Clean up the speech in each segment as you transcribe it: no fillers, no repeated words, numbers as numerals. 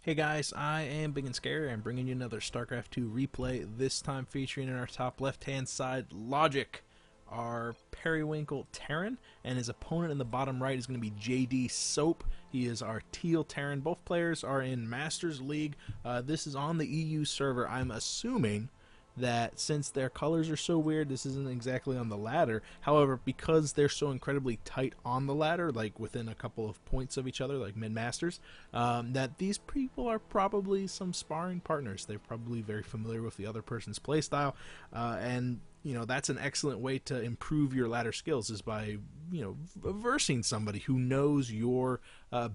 Hey guys, I am Ibigandscary. I'm bringing you another StarCraft 2 replay, this time featuring in our top left-hand side, Logic, our Periwinkle Terran, and his opponent in the bottom right is going to be JDSoap. He is our Teal Terran. Both players are in Masters League. This is on the EU server. I'm assuming that since their colors are so weird, this isn't exactly on the ladder. However, because they're so incredibly tight on the ladder, like within a couple of points of each other, like mid-masters, that these people are probably some sparring partners. They're probably very familiar with the other person's playstyle, and that's an excellent way to improve your ladder skills, is by versing somebody who knows your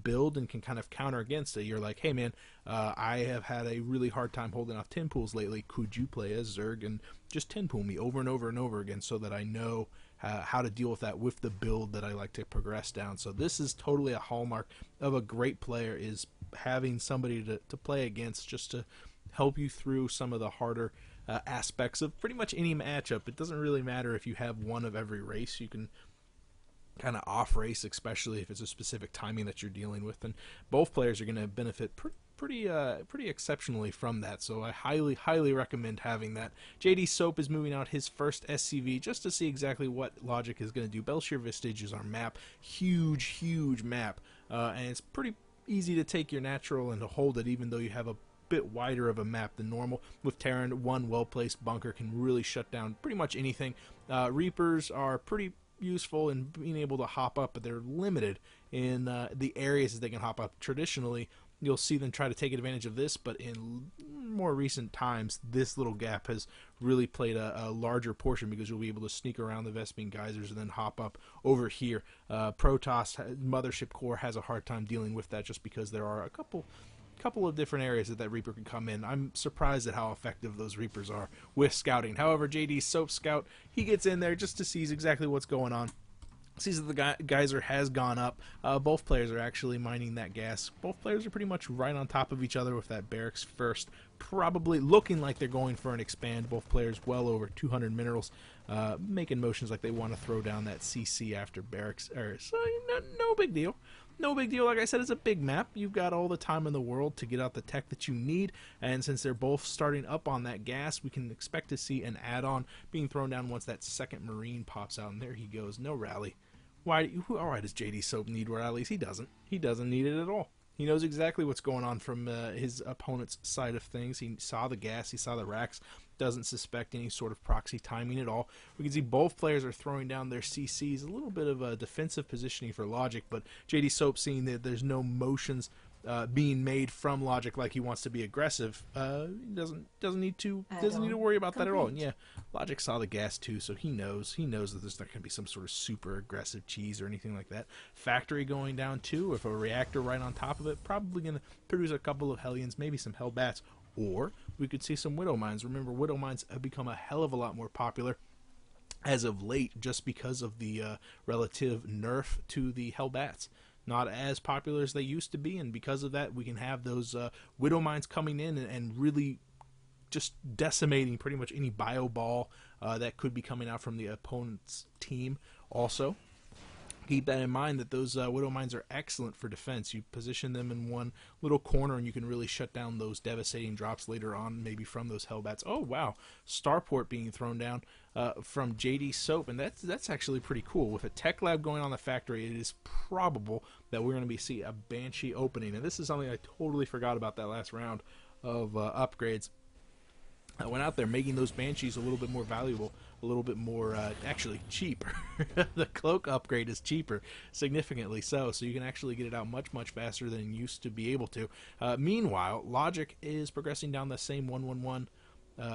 build and can kind of counter against it. You're like, hey man, I have had a really hard time holding off 10 pools lately. Could you play as Zerg and just 10 pool me over and over and over again, so that I know how to deal with that with the build that I like to progress down. So this is totally a hallmark of a great player, is having somebody to play against, just to help you through some of the harder aspects of pretty much any matchup. It doesn't really matter if you have one of every race. You can kind of off race, especially if it's a specific timing that you're dealing with, and both players are going to benefit pretty exceptionally from that. So I highly recommend having that. JDSoap is moving out his first SCV just to see exactly what Logic is going to do. Belshir Vestige is our map, huge map, and it's pretty easy to take your natural and to hold it, even though you have a bit wider of a map than normal. With Terran, one well-placed bunker can really shut down pretty much anything. Reapers are pretty useful in being able to hop up, but they're limited in the areas that they can hop up. Traditionally, you'll see them try to take advantage of this, but in more recent times, this little gap has really played a larger portion, because you'll be able to sneak around the Vespene geysers and then hop up over here. Protoss Mothership Core has a hard time dealing with that, just because there are a couple of different areas that Reaper can come in. I'm surprised at how effective those Reapers are with scouting. However, JDSoap Scout, he gets in there just to see exactly what's going on. Sees that the geyser has gone up. Both players are actually mining that gas. Both players are pretty much right on top of each other with that barracks first, probably looking like they're going for an expand. Both players well over 200 minerals, making motions like they want to throw down that CC after barracks. So no big deal. No big deal. Like I said, it's a big map. You've got all the time in the world to get out the tech that you need, and since they're both starting up on that gas, we can expect to see an add-on being thrown down once that second Marine pops out, and there he goes. No rally. Why does JDSoap need rallies? He doesn't. He doesn't need it at all. He knows exactly what's going on from his opponent's side of things. He saw the gas, he saw the racks, doesn't suspect any sort of proxy timing at all. We can see both players are throwing down their CCs, a little bit of a defensive positioning for Logic, but JDSoap, seeing that there's no motions being made from Logic like he wants to be aggressive, he doesn't need to worry about that at all. And yeah, Logic saw the gas too, so he knows that there's not going to be some sort of super aggressive cheese or anything like that. Factory going down too, with a reactor right on top of it, probably going to produce a couple of Hellions, maybe some Hellbats, or we could see some Widow Mines. Remember, Widow Mines have become a hell of a lot more popular as of late, just because of the relative nerf to the Hellbats. Not as popular as they used to be, and because of that, we can have those Widow Mines coming in and really just decimating pretty much any bio ball that could be coming out from the opponent's team. Also, keep that in mind that those Widow Mines are excellent for defense. You position them in one little corner and you can really shut down those devastating drops later on, maybe from those Hellbats. Oh wow, Starport being thrown down from JDSoap, and that's actually pretty cool. With a tech lab going on the factory, it is probable that we're going to see a Banshee opening, and this is something I totally forgot about that last round of upgrades. I went out there making those Banshees a little bit more valuable, a little bit more actually cheaper. The cloak upgrade is cheaper, significantly so you can actually get it out much faster than you used to be able to. Meanwhile, Logic is progressing down the same 1-1-1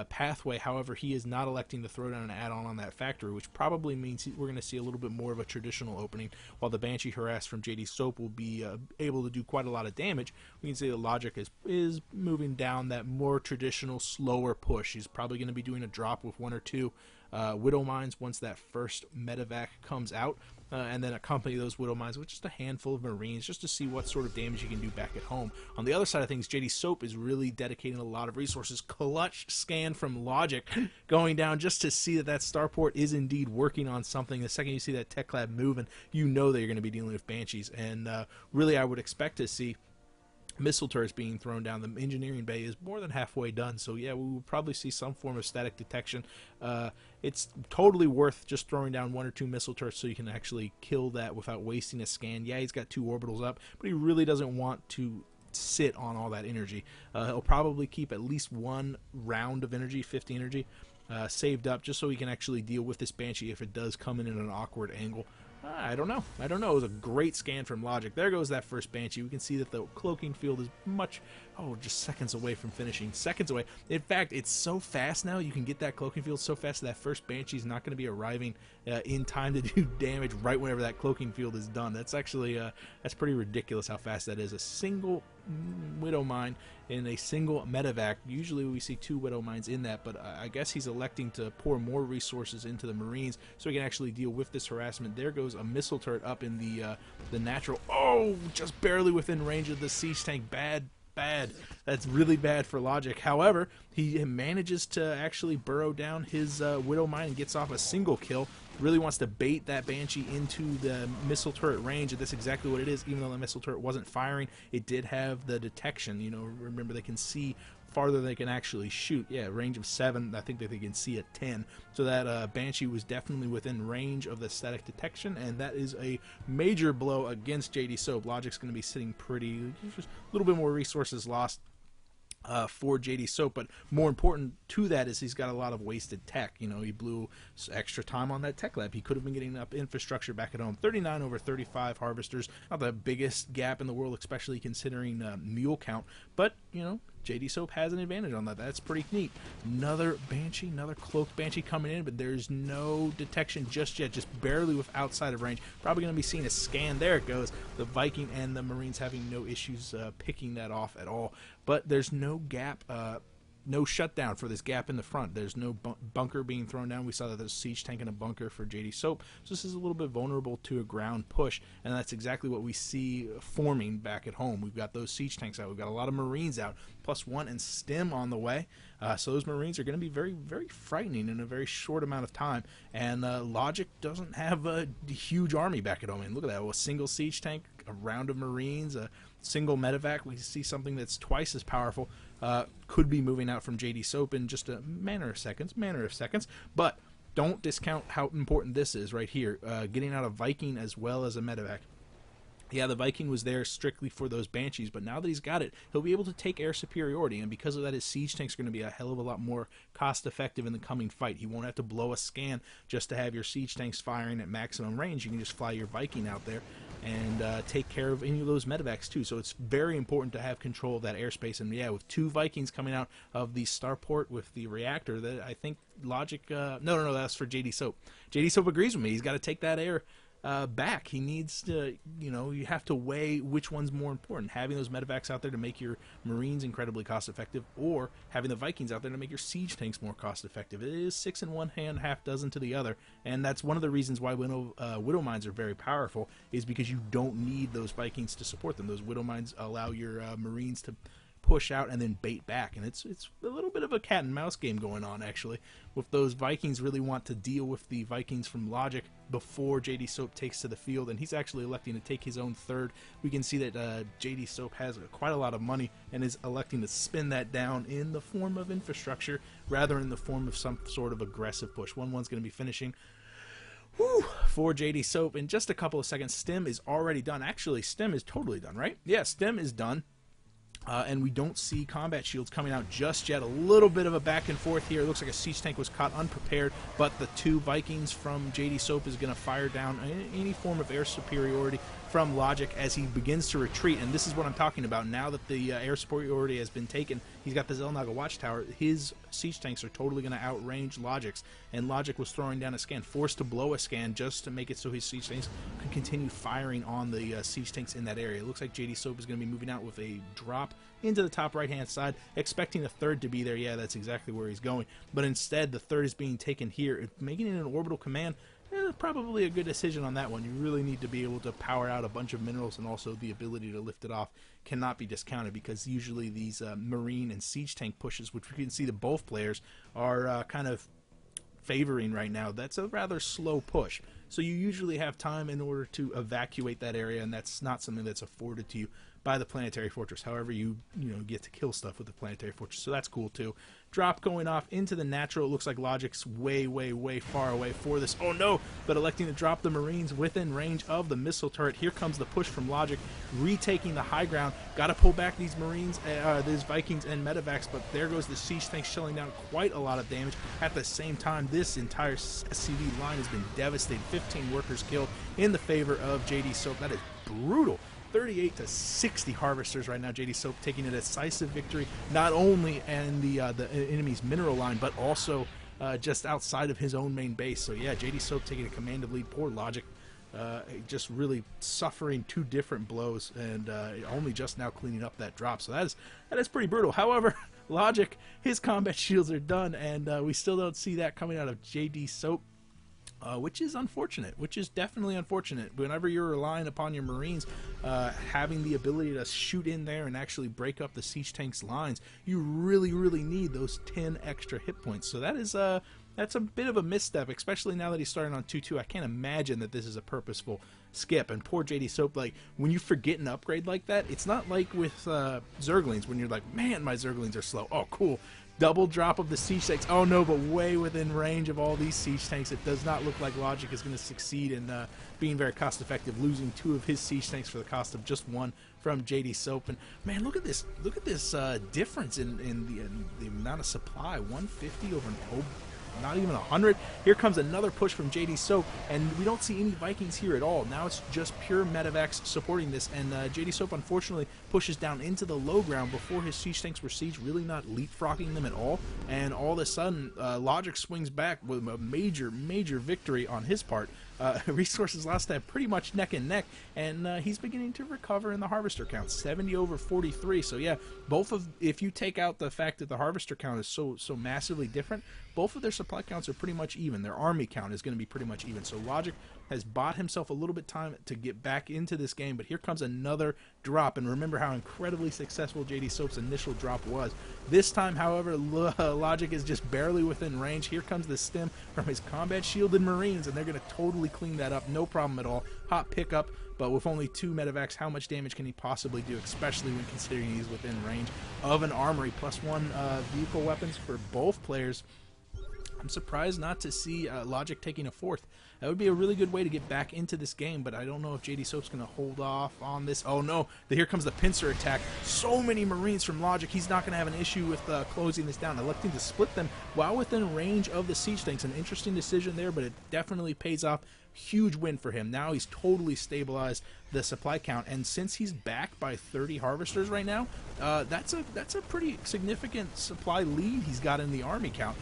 pathway. However, he is not electing to throw down an add-on on that factory, which probably means we're going to see a little bit more of a traditional opening. While the Banshee Harass from JDSoap will be able to do quite a lot of damage, we can see the Logic is moving down that more traditional, slower push. He's probably going to be doing a drop with one or two Widow Mines once that first medevac comes out, and then accompany those Widow Mines with just a handful of Marines, just to see what sort of damage you can do back at home. On the other side of things, JDSoap is really dedicating a lot of resources. Clutch scan from Logic going down just to see that Starport is indeed working on something. The second you see that tech lab moving, you know that you're going to be dealing with Banshees, and really I would expect to see missile turrets being thrown down. The engineering bay is more than halfway done, so yeah, we will probably see some form of static detection. It's totally worth just throwing down 1 or 2 missile turrets so you can actually kill that without wasting a scan. Yeah, he's got 2 orbitals up, but he really doesn't want to sit on all that energy. He'll probably keep at least 1 round of energy, 50 energy, saved up, just so he can actually deal with this Banshee if it does come in at an awkward angle. I don't know. It was a great scan from Logic. There goes that first Banshee. We can see that the cloaking field is just seconds away from finishing. Seconds away. In fact, it's so fast now. You can get that cloaking field so fast that first Banshee is not going to be arriving in time to do damage right whenever that cloaking field is done. That's actually that's pretty ridiculous how fast that is. A single Widow Mine in a single medevac. Usually we see 2 Widow Mines in that, but I guess he's electing to pour more resources into the Marines so he can actually deal with this harassment. There goes a missile turret up in the natural. Oh, just barely within range of the siege tank. Bad. That's really bad for Logic. However, he manages to actually burrow down his Widow Mine and gets off a single kill. Really wants to bait that Banshee into the missile turret range, and that's exactly what it is. Even though the missile turret wasn't firing, it did have the detection. You know, remember, they can see farther than they can actually shoot. Yeah, range of 7. I think that they can see at 10. So that Banshee was definitely within range of the static detection, and that is a major blow against JDSoap. Logic's going to be sitting pretty, just a little bit more resources lost for JDSoap, but more important to that is he's got a lot of wasted tech. You know, he blew extra time on that tech lab. He could have been getting up infrastructure back at home. 39 over 35 harvesters, not the biggest gap in the world, especially considering mule count, but you know, JDSoap has an advantage on that. That's pretty neat. Another Banshee, another cloaked Banshee coming in, but there's no detection just yet, just barely with outside of range. Probably going to be seeing a scan. There it goes. The Viking and the Marines having no issues picking that off at all. But there's no gap, no shutdown for this gap in the front. There's no bunker being thrown down. We saw that there's a siege tank in a bunker for JDSoap. So this is a little bit vulnerable to a ground push, and that's exactly what we see forming back at home. We've got those siege tanks out. We've got a lot of Marines out, +1 and Stim on the way. So those Marines are going to be very, very frightening in a very short amount of time. And Logic doesn't have a huge army back at home. And look at that, a single siege tank, a round of Marines, a single medevac. We see something that's twice as powerful. Could be moving out from JDSoap in just a matter of seconds. But don't discount how important this is right here. Getting out a Viking as well as a medevac. Yeah, the Viking was there strictly for those Banshees, but now that he's got it, he'll be able to take air superiority, and because of that, his siege tank's going to be a hell of a lot more cost-effective in the coming fight. He won't have to blow a scan just to have your siege tanks firing at maximum range. You can just fly your Viking out there and take care of any of those medevacs too. So it's very important to have control of that airspace. And yeah, with 2 Vikings coming out of the starport with the reactor, that I think Logic... No, that's for JDSoap. JDSoap agrees with me. He's got to take that air back. He needs to, you have to weigh which one's more important. Having those medevacs out there to make your Marines incredibly cost effective, or having the Vikings out there to make your siege tanks more cost effective. It is 6 in one hand, half dozen to the other, and that's one of the reasons why Widow Mines are very powerful, is because you don't need those Vikings to support them. Those Widow Mines allow your Marines to push out and then bait back, and it's a little bit of a cat and mouse game going on, actually, with those Vikings really want to deal with the Vikings from Logic before JDSoap takes to the field, and he's actually electing to take his own third. We can see that JDSoap has quite a lot of money and is electing to spin that down in the form of infrastructure rather in the form of some sort of aggressive push. 1-1's going to be finishing for JDSoap in just a couple of seconds. Stim is already done. Actually, Stim is totally done, right? Yeah, Stim is done. And we don't see combat shields coming out just yet. A little bit of a back and forth here. It looks like a siege tank was caught unprepared, but the 2 Vikings from JDSoap is going to fire down any form of air superiority from Logic as he begins to retreat. And this is what I'm talking about. Now that the air superiority has been taken, he's got the Zelnaga watchtower. His siege tanks are totally going to outrange Logic's, and Logic was throwing down a scan, forced to blow a scan just to make it so his siege tanks could continue firing on the siege tanks in that area. It looks like JDSoap is going to be moving out with a drop into the top right hand side, expecting a third to be there. Yeah, that's exactly where he's going, but instead the third is being taken here, making it an orbital command. Probably a good decision on that one. You really need to be able to power out a bunch of minerals, and also the ability to lift it off cannot be discounted, because usually these Marine and siege tank pushes, which we can see that both players are kind of favoring right now, that's a rather slow push. So you usually have time in order to evacuate that area, and that's not something that's afforded to you by the planetary fortress. However, you get to kill stuff with the planetary fortress, so that's cool too. Drop going off into the natural. It looks like Logic's way, way, way far away for this. Oh no! But electing to drop the Marines within range of the missile turret. Here comes the push from Logic, retaking the high ground. Got to pull back these Marines, these Vikings and Medivacs, but there goes the siege tank, shelling down quite a lot of damage. At the same time, this entire SCV line has been devastated. 15 workers killed in the favor of JDSoap. That is brutal. 38 to 60 harvesters right now. JDSoap taking a decisive victory, not only in the enemy's mineral line, but also just outside of his own main base. So yeah, JDSoap taking a command of lead. Poor Logic, just really suffering 2 different blows, and only just now cleaning up that drop. So that is pretty brutal. However, Logic, his combat shields are done, and we still don't see that coming out of JDSoap. Which is unfortunate, which is definitely unfortunate. Whenever you're relying upon your Marines having the ability to shoot in there and actually break up the siege tank's lines, you really, really need those 10 extra hit points. So that's a bit of a misstep, especially now that he's starting on 2-2. I can't imagine that this is a purposeful skip. And poor JDSoap, like, when you forget an upgrade like that, it's not like with Zerglings, when you're like, man, my Zerglings are slow. Oh, cool. Double drop of the siege tanks. Oh no, but way within range of all these siege tanks. It does not look like Logic is going to succeed in being very cost effective, losing 2 of his siege tanks for the cost of just 1 from JDSoap. And man, look at this difference in the amount of supply. 150 over not even 100. Here comes another push from JDSoap, and we don't see any Vikings here at all. Now it's just pure Medivacs supporting this, and JDSoap unfortunately pushes down into the low ground before his siege tanks were sieged, really not leapfrogging them at all. And all of a sudden, Logic swings back with a major, major victory on his part. Resources last time pretty much neck and neck, and he's beginning to recover in the harvester count, 70 over 43. So yeah, if you take out the fact that the harvester count is so massively different, both of their supply counts are pretty much even. Their army count is going to be pretty much even. So Logic has bought himself a little bit time to get back into this game, but here comes another drop, and remember how incredibly successful JDSoap's initial drop was. This time, however, Logic is just barely within range. Here comes the stem from his combat shielded Marines, and they're going to totally clean that up, no problem at all. Hot pickup, but with only 2 Medivacs, how much damage can he possibly do, especially when considering he's within range of an armory. +1 vehicle weapons for both players. I'm surprised not to see Logic taking a 4th. That would be a really good way to get back into this game, but I don't know if JDSoap's going to hold off on this. Oh no, here comes the pincer attack. So many Marines from Logic, he's not going to have an issue with closing this down. Electing to split them while within range of the siege tanks. An interesting decision there, but it definitely pays off. Huge win for him. Now he's totally stabilized the supply count, and since he's back by 30 harvesters right now, that's a pretty significant supply lead he's got in the army count.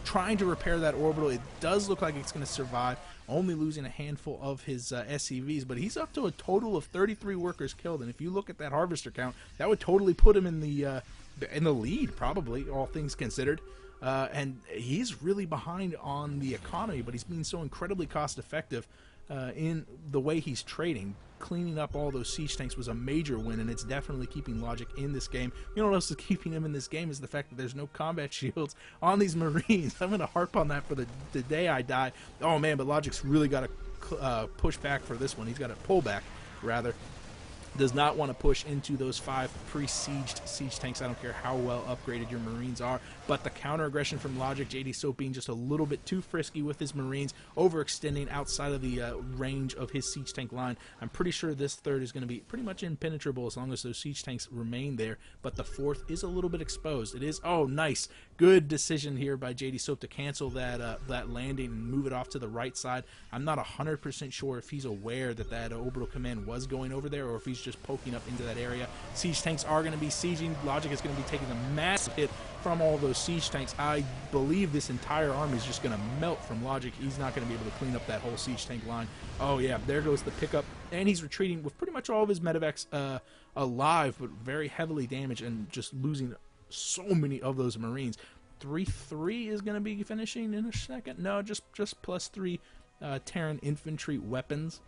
Trying to repair that orbital. It does look like it's going to survive, only losing a handful of his SCVs, but he's up to a total of 33 workers killed, and if you look at that harvester count, that would totally put him in the lead, probably, all things considered. And he's really behind on the economy, but he's being so incredibly cost effective in the way he's trading. Cleaning up all those siege tanks was a major win, and it's definitely keeping Logic in this game. You know what else is keeping him in this game is the fact that there's no combat shields on these Marines. I'm going to harp on that for the day I die. Oh man, but Logic's really got to push back for this one. He's got to pull back, rather. Does not want to push into those 5 pre-sieged siege tanks. I don't care how well upgraded your Marines are, but the counter-aggression from Logic, JDSoap being just a little bit too frisky with his Marines, overextending outside of the range of his siege tank line. I'm pretty sure this 3rd is going to be pretty much impenetrable as long as those siege tanks remain there, but the 4th is a little bit exposed. It is, oh nice, good decision here by JDSoap to cancel that landing and move it off to the right side. I'm not 100% sure if he's aware that that orbital command was going over there, or if he's just poking up into that area. Siege tanks are going to be sieging. Logic is going to be taking a massive hit from all those siege tanks. I believe this entire army is just going to melt from Logic. He's not going to be able to clean up that whole siege tank line. Oh yeah, there goes the pickup, and he's retreating with pretty much all of his Medivacs alive, but very heavily damaged, and just losing so many of those Marines. 3-3 is going to be finishing in a second. No, just +3 Terran infantry weapons.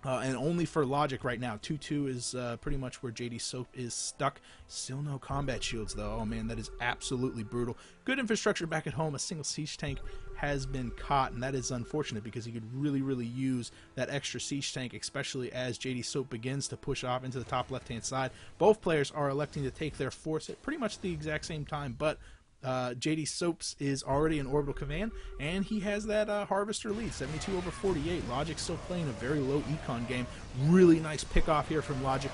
And only for Logic right now. 2-2 is pretty much where JDSoap is stuck. Still no combat shields, though. Oh, man, that is absolutely brutal. Good infrastructure back at home. A single siege tank has been caught, and that is unfortunate because he could really use that extra siege tank, especially as JDSoap begins to push off into the top left-hand side. Both players are electing to take their force at pretty much the exact same time, but JDSoap's is already in orbital command, and he has that harvester lead, 72 over 48. Logic's still playing a very low econ game. Really nice pick off here from Logic,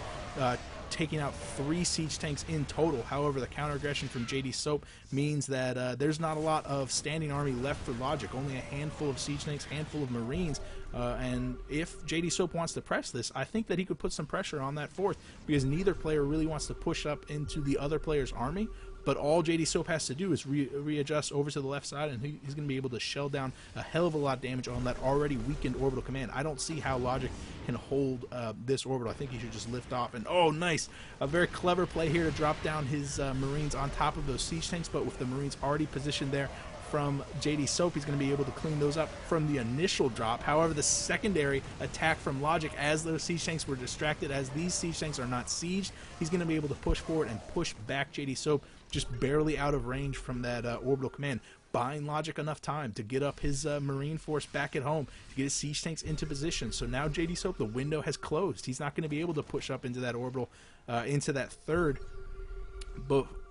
taking out 3 siege tanks in total. However, the counter aggression from JDSoap means that there's not a lot of standing army left for Logic. Only a handful of siege tanks, handful of marines, and if JDSoap wants to press this, I think that he could put some pressure on that fourth, because neither player really wants to push up into the other player's army. But all JDSoap has to do is readjust over to the left side, and he's going to be able to shell down a hell of a lot of damage on that already weakened orbital command. I don't see how Logic can hold this orbital. I think he should just lift off. And oh, nice! A very clever play here to drop down his Marines on top of those siege tanks, but with the Marines already positioned there from JDSoap, he's going to be able to clean those up from the initial drop. However, the secondary attack from Logic, as those siege tanks were distracted, as these siege tanks are not sieged, he's going to be able to push forward and push back JDSoap just barely out of range from that orbital command, buying Logic enough time to get up his Marine force back at home, to get his siege tanks into position. So now JDSoap, the window has closed. He's not going to be able to push up into that orbital, into that third,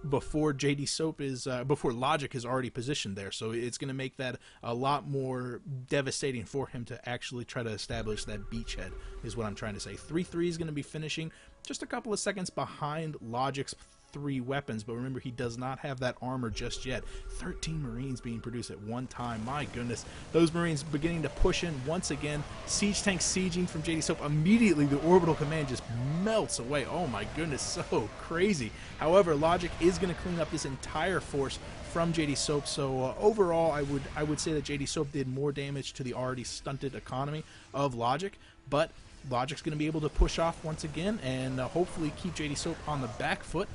before JDSoap is before Logic is already positioned there. So it's going to make that a lot more devastating for him to actually try to establish that beachhead, is what I'm trying to say. 3-3 is going to be finishing just a couple of seconds behind Logic's 3 weapons, but remember, he does not have that armor just yet. 13 Marines being produced at one time. My goodness, those Marines beginning to push in once again. Siege tank sieging from JDSoap. Immediately the orbital command just melts away. Oh my goodness, so crazy. However, Logic is going to clean up this entire force from JDSoap. So overall, I would say that JDSoap did more damage to the already stunted economy of Logic, but Logic's going to be able to push off once again and hopefully keep JDSoap on the back foot,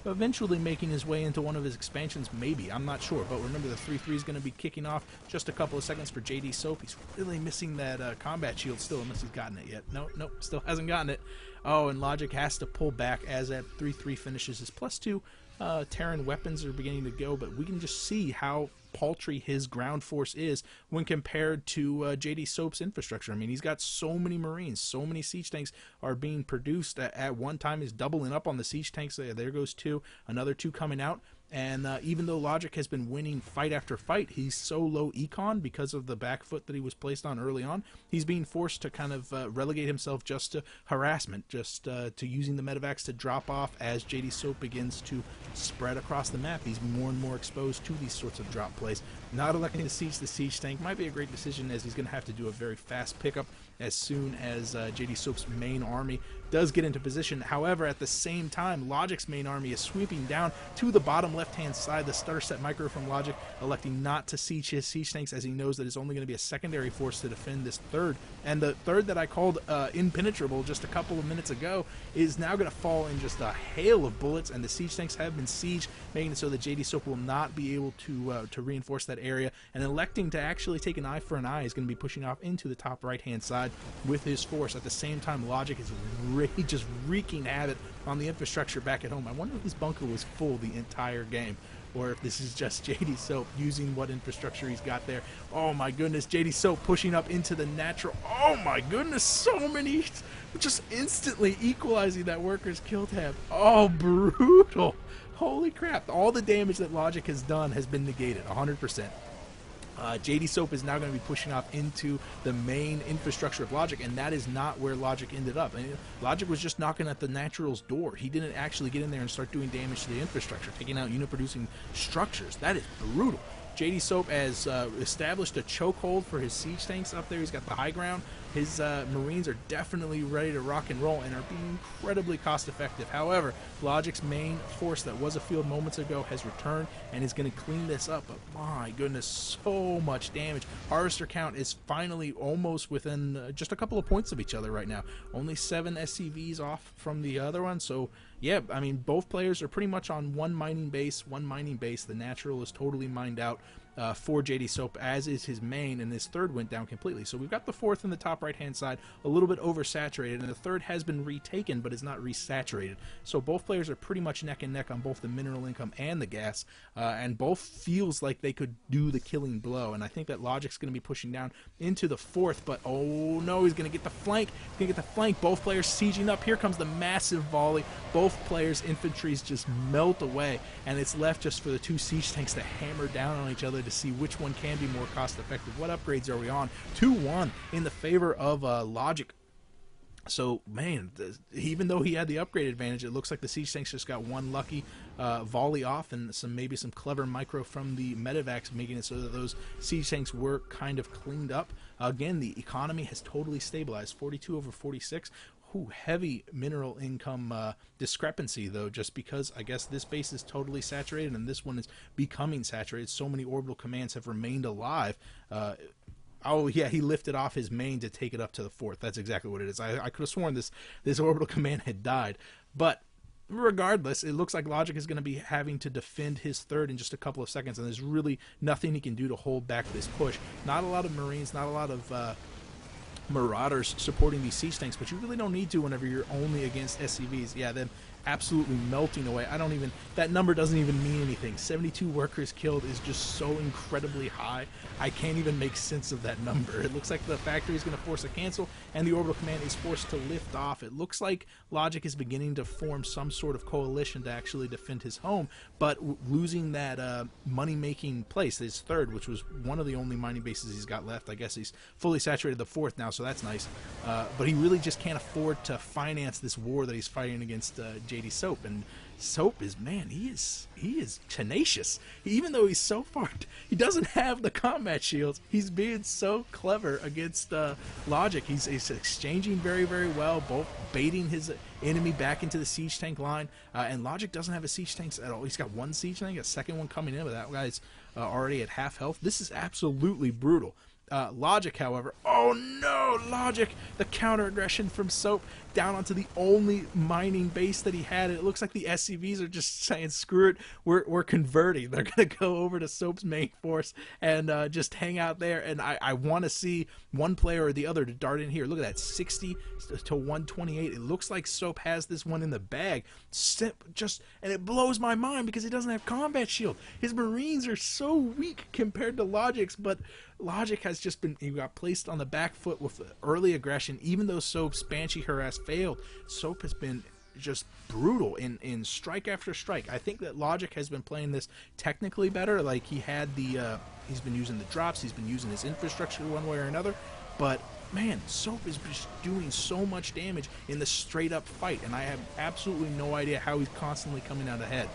eventually making his way into one of his expansions, maybe. I'm not sure, but remember, the 3-3 is going to be kicking off just a couple of seconds for JDSoap. He's really missing that combat shield still, unless he's gotten it yet. Nope, still hasn't gotten it. Oh, and Logic has to pull back as that 3-3 finishes. His +2 Terran weapons are beginning to go, but we can just see how paltry his ground force is when compared to JDSoap's infrastructure. I mean, he's got so many Marines, so many siege tanks are being produced at one time. He's doubling up on the siege tanks. There goes 2, another 2 coming out. And even though Logic has been winning fight after fight, he's so low econ because of the back foot that he was placed on early on. He's being forced to kind of relegate himself just to harassment, just to using the medevacs to drop off as JDSoap begins to spread across the map. He's more and more exposed to these sorts of drop plays. Not electing to siege the siege tank might be a great decision, as he's going to have to do a very fast pickup as soon as JDSoap's main army does get into position. However, at the same time, Logic's main army is sweeping down to the bottom left-hand side. The stutter set micro from Logic electing not to siege his siege tanks, as he knows that it's only going to be a secondary force to defend this third. And the third that I called impenetrable just a couple of minutes ago is now going to fall in just a hail of bullets, and the siege tanks have been sieged, making it so that JDSoap will not be able to reinforce that area. And electing to actually take an eye for an eye is going to be pushing off into the top right-hand side with his force. At the same time, Logic is just wreaking havoc on the infrastructure back at home. I wonder if his bunker was full the entire game, or if this is just JDSoap using what infrastructure he's got there. Oh my goodness, JDSoap pushing up into the natural. Oh my goodness, so many, just instantly equalizing that worker's kill tab. Oh, brutal. Holy crap, all the damage that Logic has done has been negated 100%. JDSoap is now going to be pushing off into the main infrastructure of Logic, and that is not where Logic ended up. I mean, Logic was just knocking at the Natural's door. He didn't actually get in there and start doing damage to the infrastructure, taking out unit-producing structures. That is brutal. JDSoap has established a chokehold for his siege tanks up there. He's got the high ground. His Marines are definitely ready to rock and roll and are being incredibly cost-effective. However, Logic's main force that was afield moments ago has returned and is going to clean this up. But my goodness, so much damage. Harvester count is finally almost within just a couple of points of each other right now. Only 7 SCVs off from the other one. So, yeah, I mean, both players are pretty much on one mining base. The Natural is totally mined out. for JDSoap, as is his main, and his third went down completely. So we've got the fourth in the top right-hand side, a little bit oversaturated, and the third has been retaken, but is not resaturated. So both players are pretty much neck and neck on both the mineral income and the gas, and both feels like they could do the killing blow. And I think that Logic's going to be pushing down into the fourth, but oh no, he's going to get the flank. He's going to get the flank. Both players sieging up. Here comes the massive volley. Both players' infantries just melt away, and it's left just for the two siege tanks to hammer down on each other to see which one can be more cost effective. What upgrades are we on? 2-1 in the favor of Logic. So, man, even though he had the upgrade advantage, it looks like the siege tanks just got one lucky volley off, and maybe some clever micro from the medevacs, making it so that those siege tanks were kind of cleaned up. Again, the economy has totally stabilized, 42 over 46. Ooh, heavy mineral income discrepancy, though, just because I guess this base is totally saturated and this one is becoming saturated. So many orbital commands have remained alive. Oh, yeah, he lifted off his main to take it up to the fourth. That's exactly what it is. I could have sworn this orbital command had died. But regardless, it looks like Logic is going to be having to defend his third in just a couple of seconds, and there's really nothing he can do to hold back this push. Not a lot of Marines, not a lot of Marauders supporting these siege tanks, but you really don't need to whenever you're only against SCVs. Yeah, them absolutely melting away. That number doesn't even mean anything. 72 workers killed is just so incredibly high. I can't even make sense of that number. It looks like the factory is going to force a cancel, and the orbital command is forced to lift off. It looks like Logic is beginning to form some sort of coalition to actually defend his home, but losing that money-making place, his third, which was one of the only mining bases he's got left. I guess he's fully saturated the fourth now, so that's nice. But he really just can't afford to finance this war that he's fighting against JDSoap. And Soap is, man, he is tenacious. Even though he's so far, he doesn't have the combat shields. He's being so clever against Logic. He's exchanging very, very well, both baiting his enemy back into the siege tank line. And Logic doesn't have a siege tanks at all. He's got one siege tank, a second one coming in, but that guy's already at half health. This is absolutely brutal. Logic, however, oh no, Logic, the counter aggression from Soap down onto the only mining base that he had. It looks like the SCVs are just saying, screw it, we're converting. They're going to go over to Soap's main force and just hang out there. And I want to see one player or the other to dart in here. Look at that, 60 to 128. It looks like Soap has this one in the bag. And it blows my mind because he doesn't have combat shield. His Marines are so weak compared to Logic's, but Logic has just been, he got placed on the back foot with early aggression. Even though Soap's Banshee harass failed, Soap has been just brutal in strike after strike. I think that Logic has been playing this technically better. Like, he had the he's been using the drops, he's been using his infrastructure one way or another, but man, Soap is just doing so much damage in the straight up fight, and I have absolutely no idea how he's constantly coming out ahead.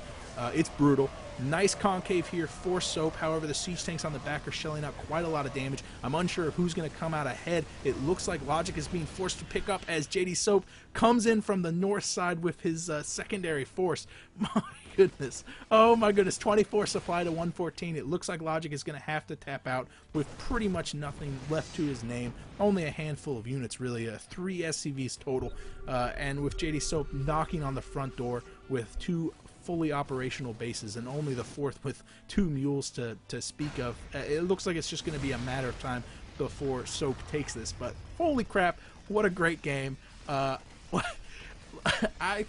It's brutal. Nice concave here for Soap. However, the siege tanks on the back are shelling out quite a lot of damage. I'm unsure of who's going to come out ahead. It looks like Logic is being forced to pick up as JDSoap comes in from the north side with his secondary force. My goodness. Oh my goodness. 24 supply to 114. It looks like Logic is going to have to tap out with pretty much nothing left to his name. Only a handful of units, really. 3 SCVs total. And with JDSoap knocking on the front door with 2 fully operational bases and only the fourth with 2 mules to speak of. It looks like it's just going to be a matter of time before Soap takes this, but holy crap, what a great game. I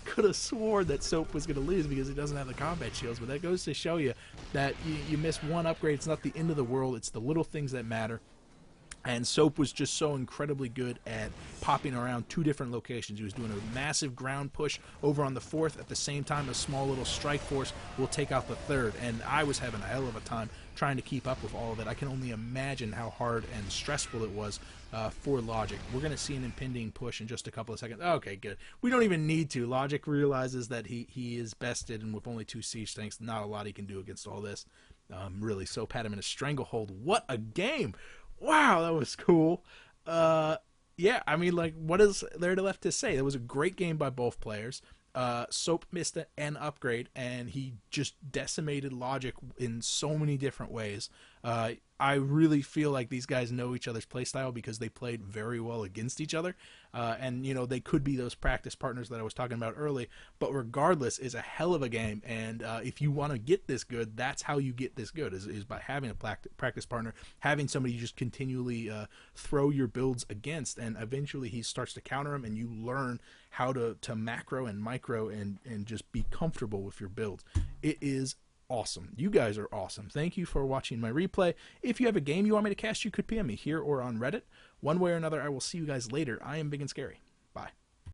could have sworn that Soap was going to lose because he doesn't have the combat shields, but that goes to show you that you miss one upgrade. It's not the end of the world. It's the little things that matter. And Soap was just so incredibly good at popping around 2 different locations. He was doing a massive ground push over on the fourth. At the same time, a small little strike force will take out the third. And I was having a hell of a time trying to keep up with all of it. I can only imagine how hard and stressful it was for Logic. We're going to see an impending push in just a couple of seconds. Okay, good. We don't even need to. Logic realizes that he is bested, and with only 2 siege tanks, not a lot he can do against all this. Really, Soap had him in a stranglehold. What a game! Wow, that was cool. Yeah, I mean, like, what is there left to say? It was a great game by both players. Soap missed an upgrade, and he just decimated Logic in so many different ways. I really feel like these guys know each other's playstyle because they played very well against each other. And, you know, they could be those practice partners that I was talking about early. But regardless, is a hell of a game. And if you want to get this good, that's how you get this good, is by having a practice partner, having somebody you just continually throw your builds against. And eventually he starts to counter them, and you learn how to macro and micro and just be comfortable with your builds. It is awesome. You guys are awesome. Thank you for watching my replay. If you have a game you want me to cast, you could PM me here or on Reddit. One way or another, I will see you guys later. I am Big and Scary. Bye.